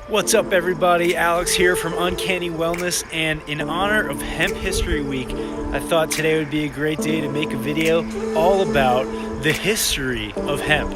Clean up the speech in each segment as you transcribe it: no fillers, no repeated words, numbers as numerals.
What's up everybody, Alex here from UnCanny Wellness, and in honor of Hemp History Week, I thought today would be a great day to make a video all about the history of hemp.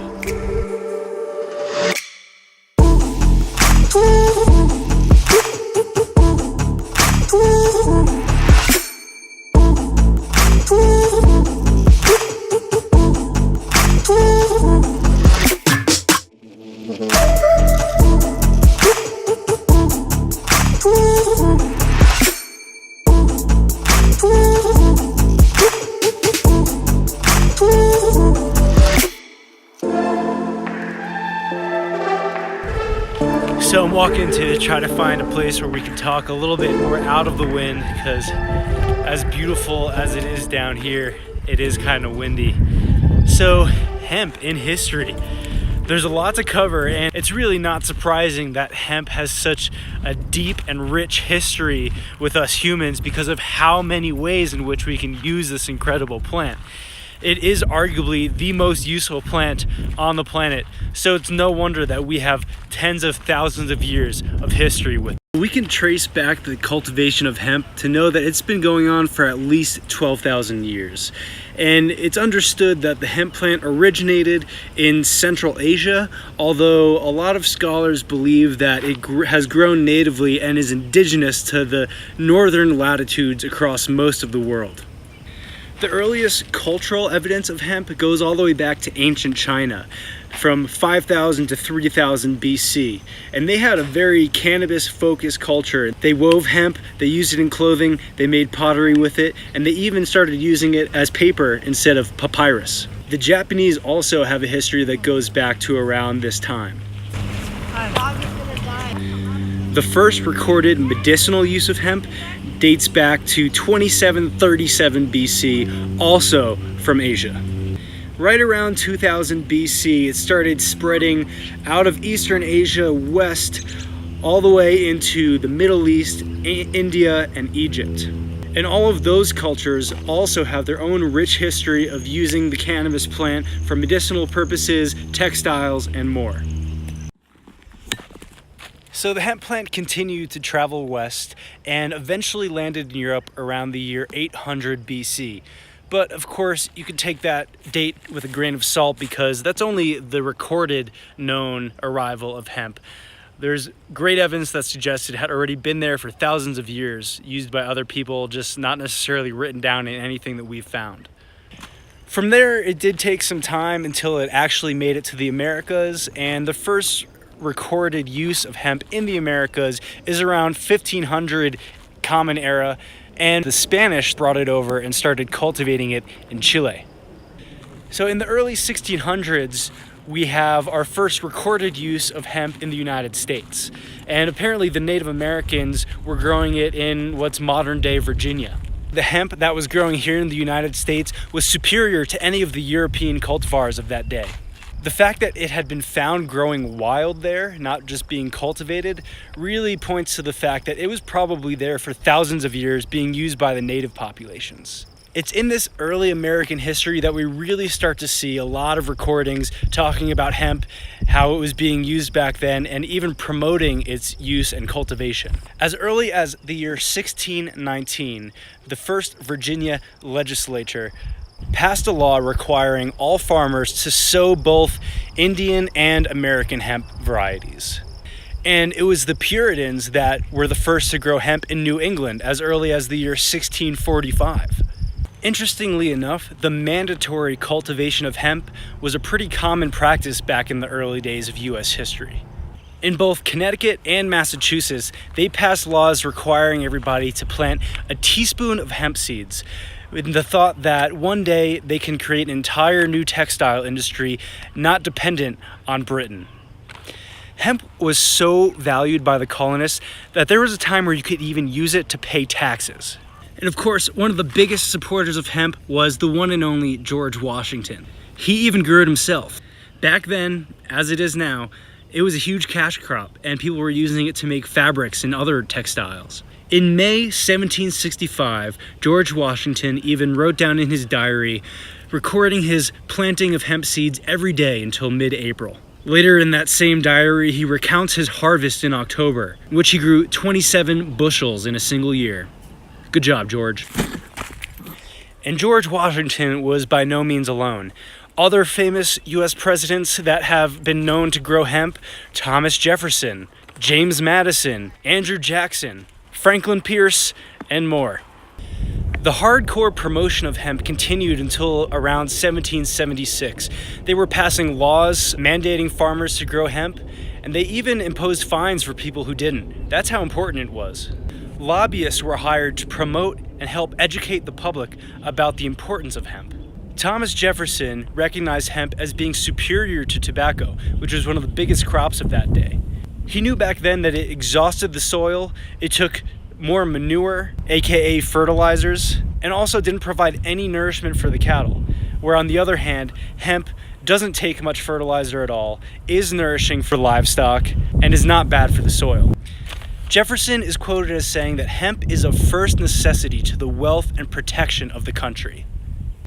So I'm walking to try to find a place where we can talk a little bit more out of the wind, because as beautiful as it is down here, it is kind of windy. So hemp in history. There's a lot to cover, and it's really not surprising that hemp has such a deep and rich history with us humans because of how many ways in which we can use this incredible plant. It is arguably the most useful plant on the planet, so it's no wonder that we have tens of thousands of years of history with it. We can trace back the cultivation of hemp to know that it's been going on for at least 12,000 years. And it's understood that the hemp plant originated in Central Asia, although a lot of scholars believe that it has grown natively and is indigenous to the northern latitudes across most of the world. The earliest cultural evidence of hemp goes all the way back to ancient China, from 5000 to 3000 BC, and they had a very cannabis-focused culture. They wove hemp, they used it in clothing, they made pottery with it, and they even started using it as paper instead of papyrus. The Japanese also have a history that goes back to around this time. The first recorded medicinal use of hemp dates back to 2737 BC, also from Asia. Right around 2000 BC, it started spreading out of Eastern Asia west all the way into the Middle East, India, and Egypt. And all of those cultures also have their own rich history of using the cannabis plant for medicinal purposes, textiles, and more. So the hemp plant continued to travel west and eventually landed in Europe around the year 800 BC. But of course, you can take that date with a grain of salt because that's only the recorded known arrival of hemp. There's great evidence that suggests it had already been there for thousands of years, used by other people, just not necessarily written down in anything that we've found. From there, it did take some time until it actually made it to the Americas, and the first recorded use of hemp in the Americas is around 1500 Common Era, and the Spanish brought it over and started cultivating it in Chile. So in the early 1600s, we have our first recorded use of hemp in the United States. And apparently the Native Americans were growing it in what's modern day Virginia. The hemp that was growing here in the United States was superior to any of the European cultivars of that day. The fact that it had been found growing wild there, not just being cultivated, really points to the fact that it was probably there for thousands of years being used by the native populations. It's in this early American history that we really start to see a lot of recordings talking about hemp, how it was being used back then, and even promoting its use and cultivation. As early as the year 1619, the first Virginia legislature passed a law requiring all farmers to sow both Indian and American hemp varieties. And it was the Puritans that were the first to grow hemp in New England as early as the year 1645. Interestingly enough, the mandatory cultivation of hemp was a pretty common practice back in the early days of US history. In both Connecticut and Massachusetts, they passed laws requiring everybody to plant a teaspoon of hemp seeds, with the thought that one day they can create an entire new textile industry not dependent on Britain. Hemp was so valued by the colonists that there was a time where you could even use it to pay taxes. And of course, one of the biggest supporters of hemp was the one and only George Washington. He even grew it himself. Back then, as it is now, it was a huge cash crop, and people were using it to make fabrics and other textiles. In May 1765, George Washington even wrote down in his diary, recording his planting of hemp seeds every day until mid-April. Later in that same diary, he recounts his harvest in October, in which he grew 27 bushels in a single year. Good job, George. And George Washington was by no means alone. Other famous U.S. presidents that have been known to grow hemp: Thomas Jefferson, James Madison, Andrew Jackson, Franklin Pierce, and more. The hardcore promotion of hemp continued until around 1776. They were passing laws mandating farmers to grow hemp, and they even imposed fines for people who didn't. That's how important it was. Lobbyists were hired to promote and help educate the public about the importance of hemp. Thomas Jefferson recognized hemp as being superior to tobacco, which was one of the biggest crops of that day. He knew back then that it exhausted the soil, it took more manure, aka fertilizers, and also didn't provide any nourishment for the cattle. Where on the other hand, hemp doesn't take much fertilizer at all, is nourishing for livestock, and is not bad for the soil. Jefferson is quoted as saying that hemp is of first necessity to the wealth and protection of the country.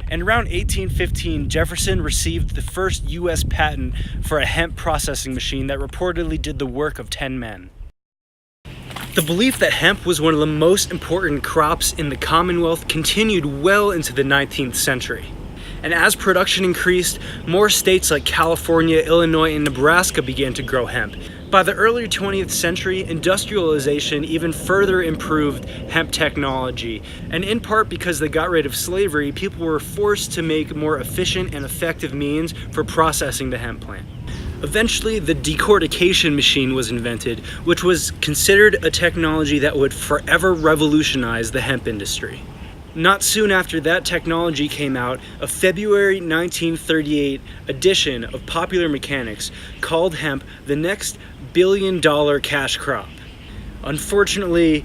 And around 1815, Jefferson received the first U.S. patent for a hemp processing machine that reportedly did the work of 10 men. The belief that hemp was one of the most important crops in the Commonwealth continued well into the 19th century. And as production increased, more states like California, Illinois, and Nebraska began to grow hemp. By the early 20th century, industrialization even further improved hemp technology. And in part because they got rid of slavery, people were forced to make more efficient and effective means for processing the hemp plant. Eventually, the decortication machine was invented, which was considered a technology that would forever revolutionize the hemp industry. Not soon after that technology came out, a February 1938 edition of Popular Mechanics called hemp the next billion-dollar cash crop. Unfortunately,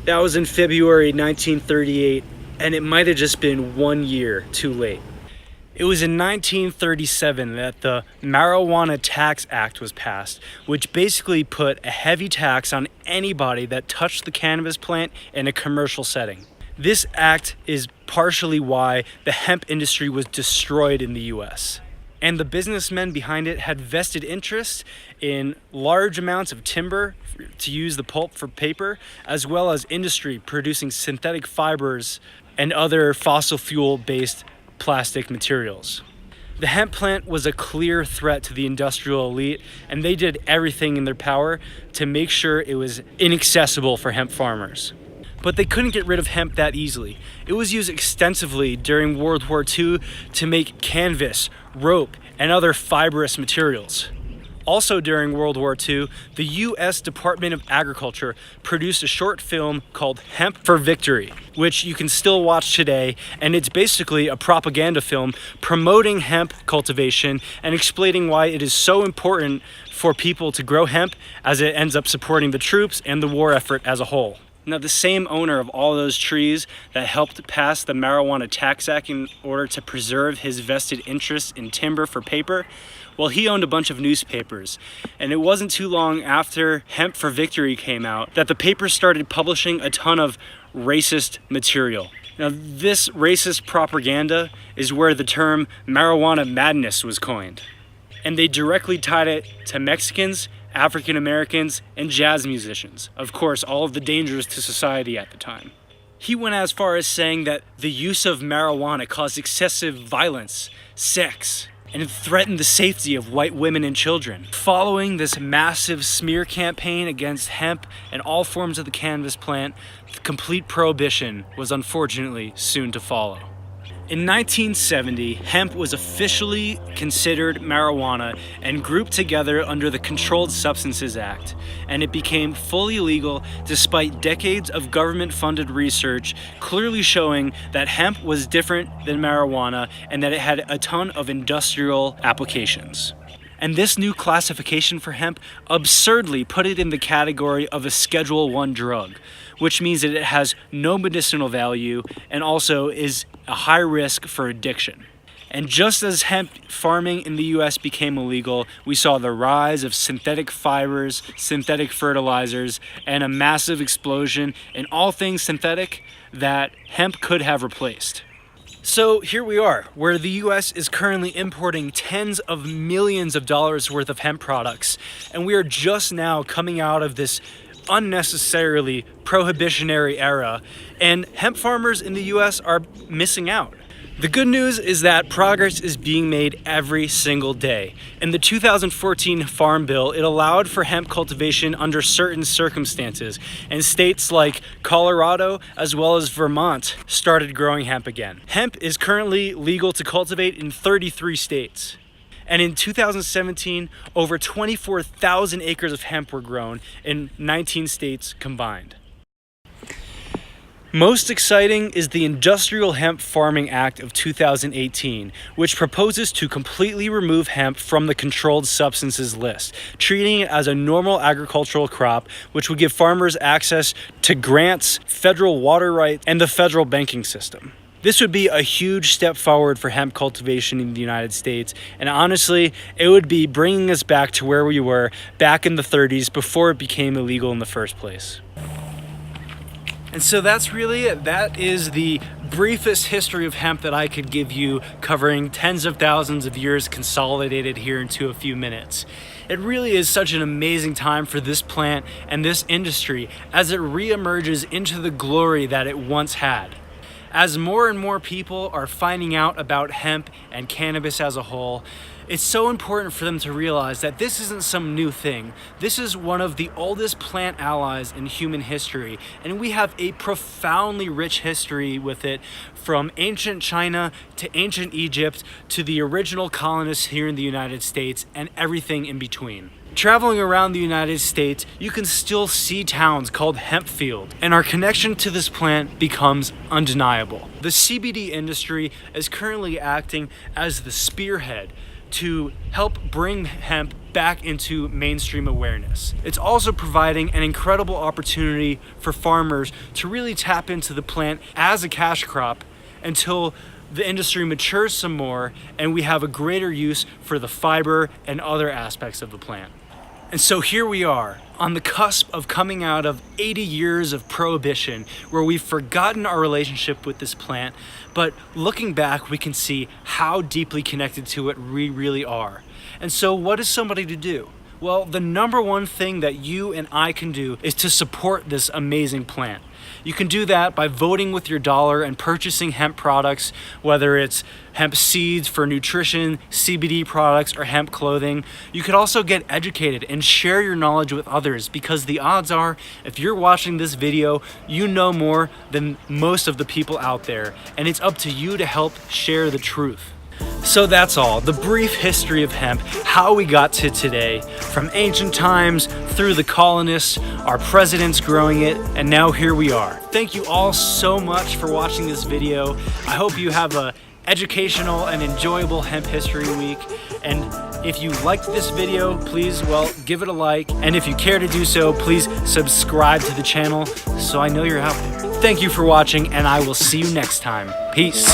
that was in February 1938, and it might have just been 1 year too late. It was in 1937 that the Marijuana Tax Act was passed, which basically put a heavy tax on anybody that touched the cannabis plant in a commercial setting. This act is partially why the hemp industry was destroyed in the US. And the businessmen behind it had vested interest in large amounts of timber to use the pulp for paper, as well as industry producing synthetic fibers and other fossil fuel-based plastic materials. The hemp plant was a clear threat to the industrial elite, and they did everything in their power to make sure it was inaccessible for hemp farmers. But they couldn't get rid of hemp that easily. It was used extensively during World War II to make canvas, rope, and other fibrous materials. Also during World War II, the U.S. Department of Agriculture produced a short film called Hemp for Victory, which you can still watch today, and it's basically a propaganda film promoting hemp cultivation and explaining why it is so important for people to grow hemp, as it ends up supporting the troops and the war effort as a whole. Now, the same owner of all those trees that helped pass the Marijuana Tax Act in order to preserve his vested interest in timber for paper, well, he owned a bunch of newspapers. And it wasn't too long after Hemp for Victory came out that the paper started publishing a ton of racist material. Now, this racist propaganda is where the term marijuana madness was coined. And they directly tied it to Mexicans, African Americans, and jazz musicians. Of course, all of the dangers to society at the time. He went as far as saying that the use of marijuana caused excessive violence, sex, and it threatened the safety of white women and children. Following this massive smear campaign against hemp and all forms of the cannabis plant, the complete prohibition was unfortunately soon to follow. In 1970, hemp was officially considered marijuana and grouped together under the Controlled Substances Act, and it became fully legal despite decades of government-funded research clearly showing that hemp was different than marijuana and that it had a ton of industrial applications. And this new classification for hemp absurdly put it in the category of a Schedule I drug, which means that it has no medicinal value and also is a high risk for addiction. And just as hemp farming in the US became illegal, we saw the rise of synthetic fibers, synthetic fertilizers, and a massive explosion in all things synthetic that hemp could have replaced. So here we are, where the US is currently importing tens of millions of dollars worth of hemp products, and we are just now coming out of this unnecessarily prohibitionary era, and hemp farmers in the US are missing out. The good news is that progress is being made every single day. In the 2014 Farm Bill, it allowed for hemp cultivation under certain circumstances, and states like Colorado as well as Vermont started growing hemp again. Hemp is currently legal to cultivate in 33 states. And in 2017, over 24,000 acres of hemp were grown in 19 states combined. Most exciting is the Industrial Hemp Farming Act of 2018, which proposes to completely remove hemp from the controlled substances list, treating it as a normal agricultural crop, which would give farmers access to grants, federal water rights, and the federal banking system. This would be a huge step forward for hemp cultivation in the United States, and honestly, it would be bringing us back to where we were back in the 30s before it became illegal in the first place. And so that's really it. That is the briefest history of hemp that I could give you, covering tens of thousands of years consolidated here into a few minutes. It really is such an amazing time for this plant and this industry as it reemerges into the glory that it once had. As more and more people are finding out about hemp and cannabis as a whole, it's so important for them to realize that this isn't some new thing. This is one of the oldest plant allies in human history, and we have a profoundly rich history with it, from ancient China to ancient Egypt to the original colonists here in the United States and everything in between. Traveling around the United States, you can still see towns called hemp field, and our connection to this plant becomes undeniable. The CBD industry is currently acting as the spearhead to help bring hemp back into mainstream awareness. It's also providing an incredible opportunity for farmers to really tap into the plant as a cash crop until the industry matures some more and we have a greater use for the fiber and other aspects of the plant. And so here we are, on the cusp of coming out of 80 years of prohibition, where we've forgotten our relationship with this plant, but looking back, we can see how deeply connected to it we really are. And so what is somebody to do? Well, the number one thing that you and I can do is to support this amazing plant. You can do that by voting with your dollar and purchasing hemp products, whether it's hemp seeds for nutrition, CBD products, or hemp clothing. You could also get educated and share your knowledge with others, because the odds are, if you're watching this video, you know more than most of the people out there, and it's up to you to help share the truth. So that's all, the brief history of hemp, how we got to today, from ancient times through the colonists, our presidents growing it, and now here we are. Thank you all so much for watching this video. I hope you have a educational and enjoyable hemp history week, and if you liked this video, please, give it a like, and if you care to do so, please subscribe to the channel so I know you're out there. Thank you for watching, and I will see you next time. Peace.